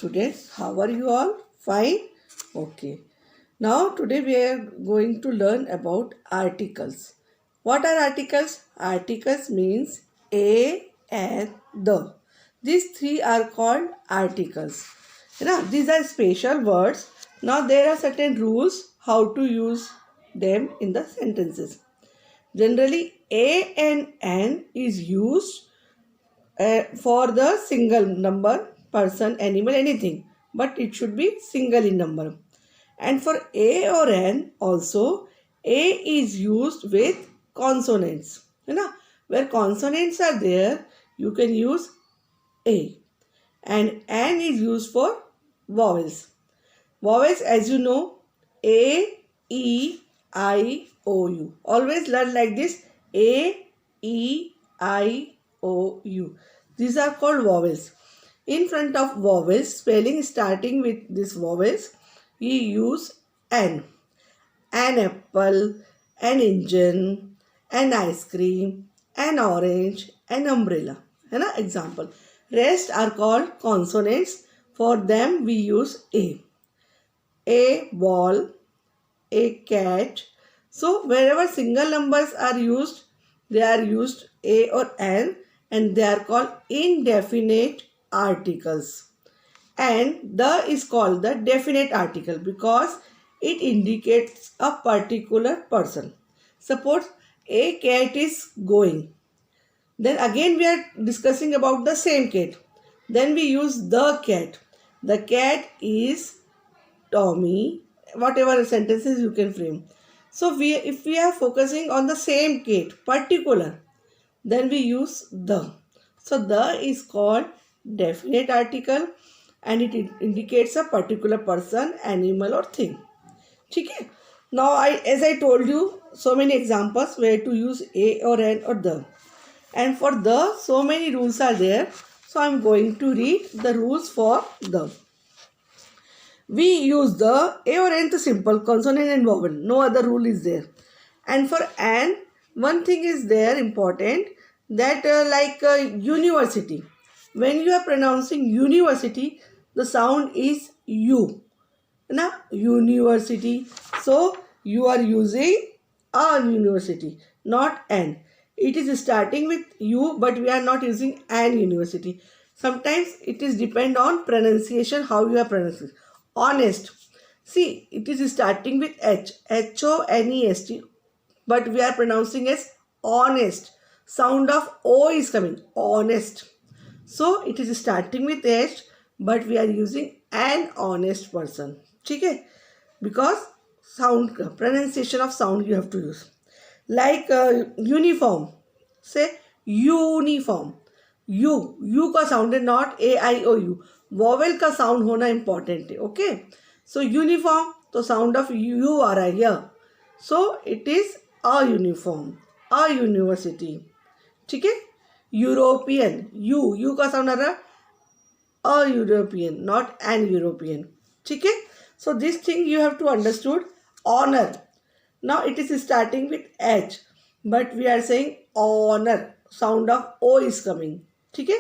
students. How are you all? Fine? Okay. Now today we are going to learn about articles. What are articles? Articles means a and the. These three are called articles. These are special words. Now there are certain rules how to use them in the sentences. Generally, a and an is used for the single number, person, animal, anything, but it should be single in number. And for a or an also, a is used with consonants. Where consonants are there, you can use a, and an is used for vowels. Vowels, as you know, a, e, I, o, u. Always learn like this: a, e, I, o, u. These are called vowels. In front of vowels, spelling starting with these vowels, we use an. An apple, an engine, an ice cream, an orange, an umbrella. Example. Rest are called consonants. For them we use a ball, a cat. So wherever single numbers are used, they are used a or an, and they are called indefinite articles. And the is called the definite article because it indicates a particular person. Suppose a cat is going. Then again we are discussing about the same cat. Then we use the cat. The cat is Tommy, whatever sentences you can frame. So if we are focusing on the same cat, particular, then we use the. So the is called definite article and it indicates a particular person, animal or thing. Okay? Now as I told you, so many examples where to use a or an or the. And for the, so many rules are there. So I am going to read the rules for the. We use the a or an to simple consonant and vowel. No other rule is there. And for an, one thing is there important, that university. When you are pronouncing university, the sound is u. University. So you are using a university, not an. It is starting with u, but we are not using an university. Sometimes it is depend on pronunciation, how you are pronouncing. Honest. See, it is starting with H. H-O-N-E-S-T. But we are pronouncing as honest. Sound of O is coming. Honest. So, it is starting with H. But we are using an honest person. Okay? Because sound, pronunciation of sound you have to use. Like uniform. Say uniform. U का sound है, not A-I-O-U. Vowel का sound होना important है. Okay. So uniform, तो sound of U आ रहा है here. So it is a uniform. A university. ठीक है. European. U का sound आ रहा है. A European, not an European. ठीक है. So this thing you have to understood. Honor. Now it is starting with H. But we are saying honor. Sound of O is coming. ठीक है.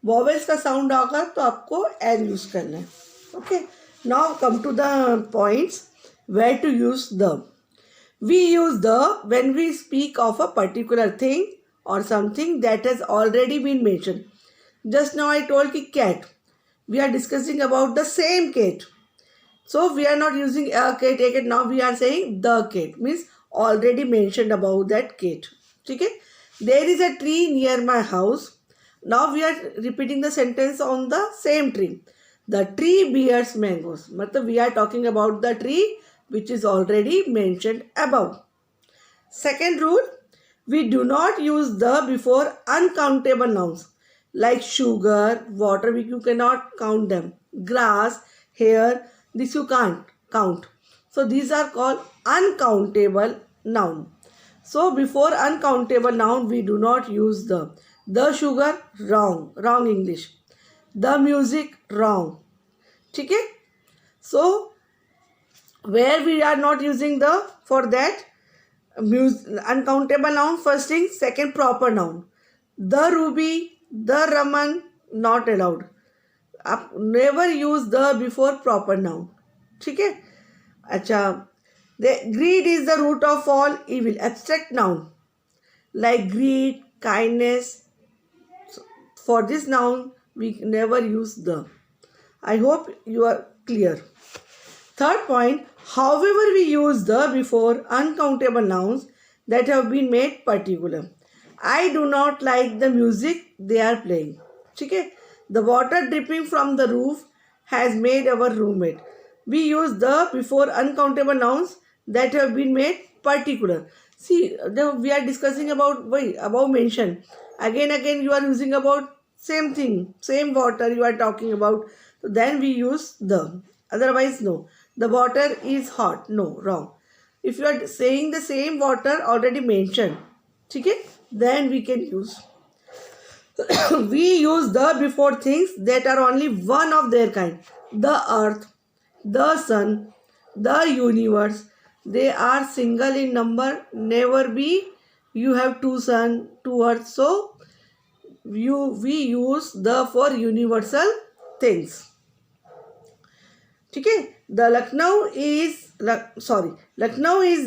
Vowels का sound आगा तो आपको N use करना है. Okay. Now come to the points where to use the. We use the when we speak of a particular thing और something that has already been mention. Just now I told कि cat. We are discussing about the same cat. So we are not using a cat. Now we are saying the cat. Means already mentioned about that cat. Okay. There is a tree near my house. Now we are repeating the sentence on the same tree. The tree bears mangoes. Matlab we are talking about the tree which is already mentioned above. Second rule. We do not use the before uncountable nouns. Like sugar, water, you cannot count them. Grass, hair, this you can't count. So these are called uncountable noun. So before uncountable noun, we do not use the. The sugar, wrong. Wrong English. The music, wrong. Okay? So where we are not using the, for that, uncountable noun, first thing, second proper noun. The ruby, the Raman, not allowed. आप never use the before proper noun. ठीक है. अच्छा, greed is the root of all evil. Abstract noun like greed, kindness. For this noun, we never use the. I hope you are clear. Third point, however, we use the before uncountable nouns that have been made particular. I do not like the music they are playing. ठीक है. The water dripping from the roof has made our room wet. We use the before uncountable nouns that have been made particular. See, we are discussing about above mention. Again, you are using about same thing, same water you are talking about. So then we use the. Otherwise, no. The water is hot. No, wrong. If you are saying the same water already mentioned, okay, then we can use. We use the before things that are only one of their kind. The earth, the sun, the universe. They are single in number. Never be you have two sun, two earth. So we use the for universal things. ठीक है. The Lucknow is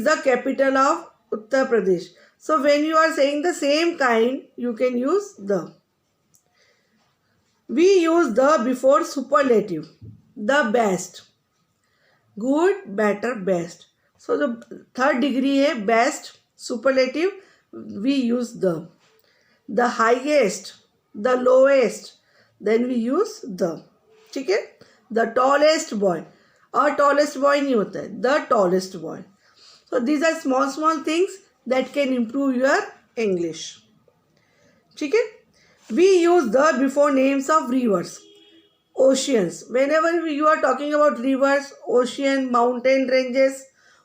the capital of Uttar Pradesh. So when you are saying the same kind, you can use the. We use the before superlative. The best, good, better, best. So the third degree है best, superlative. We use the. The highest, the lowest, then we use the. ठीक है. The tallest boy. और tallest boy नहीं होता है. The tallest boy. So these are small things that can improve your English. ठीक है. We use the before names of rivers, oceans. Whenever you are talking about rivers, ocean, mountain ranges,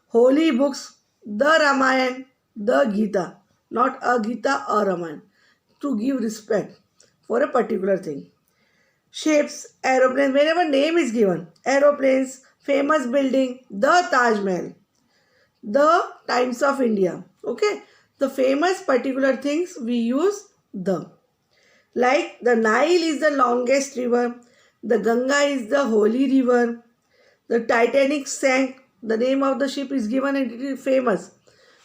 holy books, the Ramayana, the Gita, not a Gita or Ramayana, to give respect for a particular thing. Shapes, aeroplanes, whenever name is given, aeroplanes, famous building, the Taj Mahal, the Times of India. Okay, the famous particular things we use the. Like the Nile is the longest river, the Ganga is the holy river, the Titanic sank, the name of the ship is given and it is famous.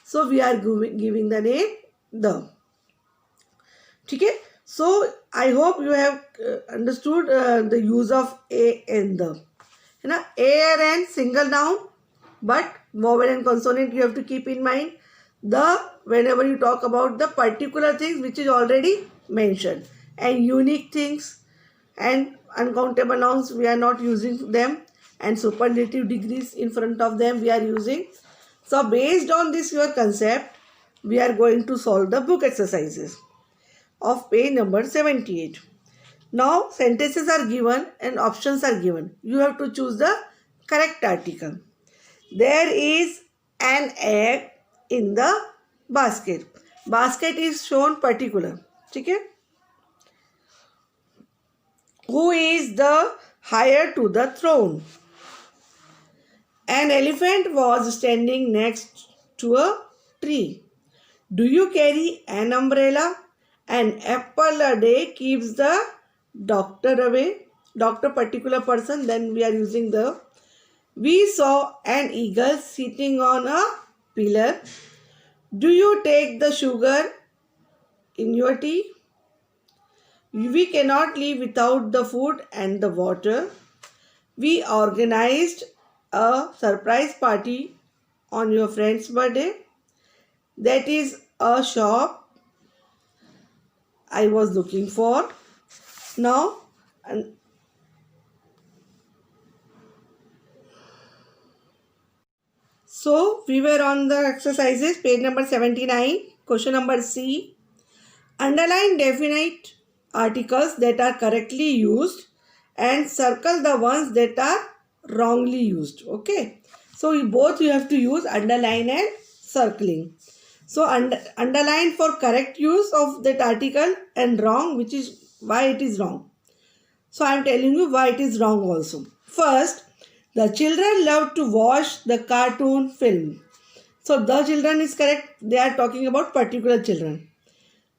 So we are giving the name the. ठीक है. So I hope you have understood the use of a and the. है ना. A and single noun, but vowel and consonant you have to keep in mind. The whenever you talk about the particular things which is already mentioned, and unique things and uncountable nouns we are not using them, and superlative degrees in front of them we are using. So based on this your concept, we are going to solve the book exercises of page number 78. Now sentences are given and options are given. You have to choose the correct article. There is an egg in the basket. Basket is shown particular. ठीक है. Who is the heir to the throne? An elephant was standing next to a tree. Do you carry an umbrella? An apple a day keeps the doctor away. Doctor particular person, then we are using the. We saw an eagle sitting on a pillar. Do you take the sugar in your tea? We cannot live without the food and the water. We organized a surprise party on your friend's birthday. That is a shop I was looking for. Now, so we were on the exercises, page number 79, question number C. Underline definite articles that are correctly used and circle the ones that are wrongly used. Okay. So both you have to use underline and circling. So underline for correct use of that article and wrong, which is why it is wrong. So I am telling you why it is wrong also. First, the children love to watch the cartoon film. So the children is correct. They are talking about particular children.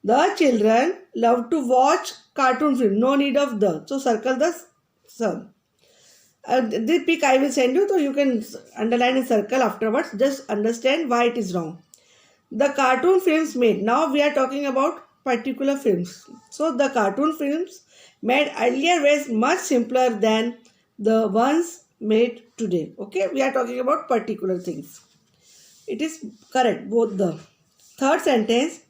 The children love to watch cartoon film. No need of the. So circle the Some. This pic I will send you, so you can underline and circle afterwards. Just understand why it is wrong. The cartoon films made. Now we are talking about particular films. So the cartoon films made earlier were much simpler than the ones made today. Okay, we are talking about particular things. It is correct, both the. Third sentence,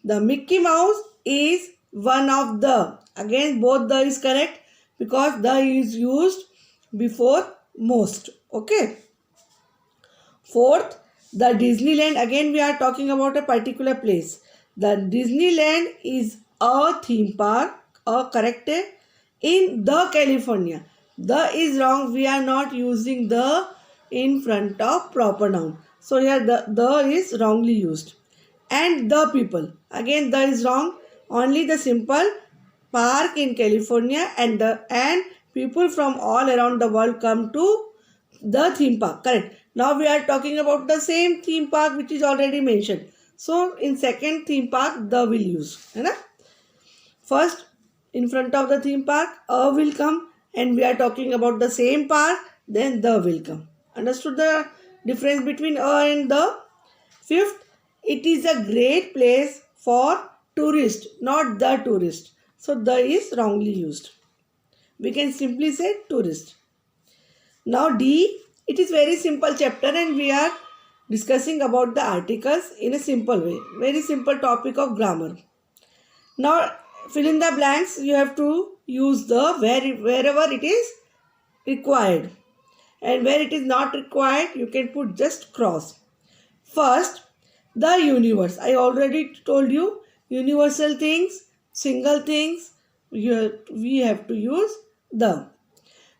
the Mickey Mouse is one of the. Again, both the is correct because the is used before most. Okay. Fourth, the Disneyland. Again, we are talking about a particular place. The Disneyland is a theme park, correct, in the California. The is wrong. We are not using the in front of proper noun. So here the is wrongly used. And the people. Again, the is wrong. Only the simple park in California and people from all around the world come to the theme park. Correct. Now we are talking about the same theme park which is already mentioned. So in second theme park, the will use. Hai? First, in front of the theme park, a will come, and we are talking about the same park, then the will come. Understood the difference between a and the? Fifth, it is a great place for tourist, not the tourist. So the is wrongly used. We can simply say tourist. Now D, it is very simple chapter and we are discussing about the articles in a simple way. Very simple topic of grammar. Now fill in the blanks. You have to use the wherever it is required. And where it is not required, you can put just cross. First, the universe. I already told you universal things, single things, we have to use the.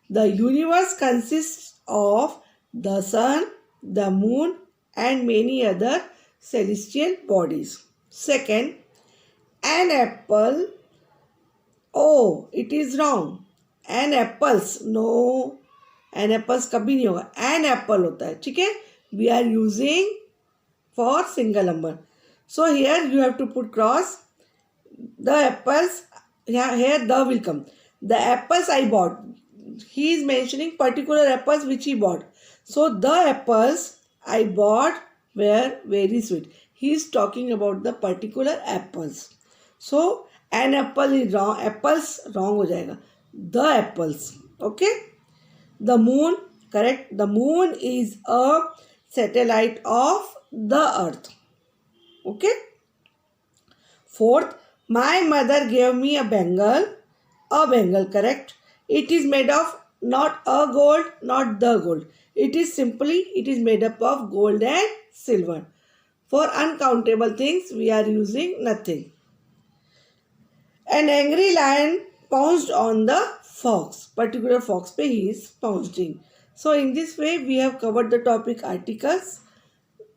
The universe consists of the sun, the moon, and many other celestial bodies. Second, an apple. Oh, it is wrong. An apples. No. An apples कभी नहीं होगा. An apple होता है. ठीक है? We are using for single number. So here you have to put cross. The apples. Here the will come. The apples I bought. He is mentioning particular apples which he bought. So the apples I bought were very sweet. He is talking about the particular apples. So an apple is wrong. Apples wrong हो जाएगा. The apples. Okay. The moon. Correct. The moon is a satellite of the earth. Okay. Fourth, my mother gave me a bangle. A bangle. Correct. It is made of not a gold, not the gold. It is made up of gold and silver. For uncountable things, we are using nothing. An angry lion pounced on the fox. Particular fox pe he is pouncing. So in this way, we have covered the topic articles.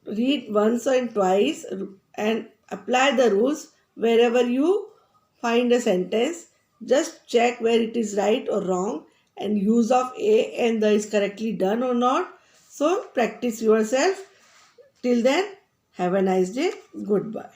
Read once and twice and apply the rules wherever you find a sentence. Just check where it is right or wrong and use of a and the is correctly done or not. So practice yourself. Till then, have a nice day. Goodbye.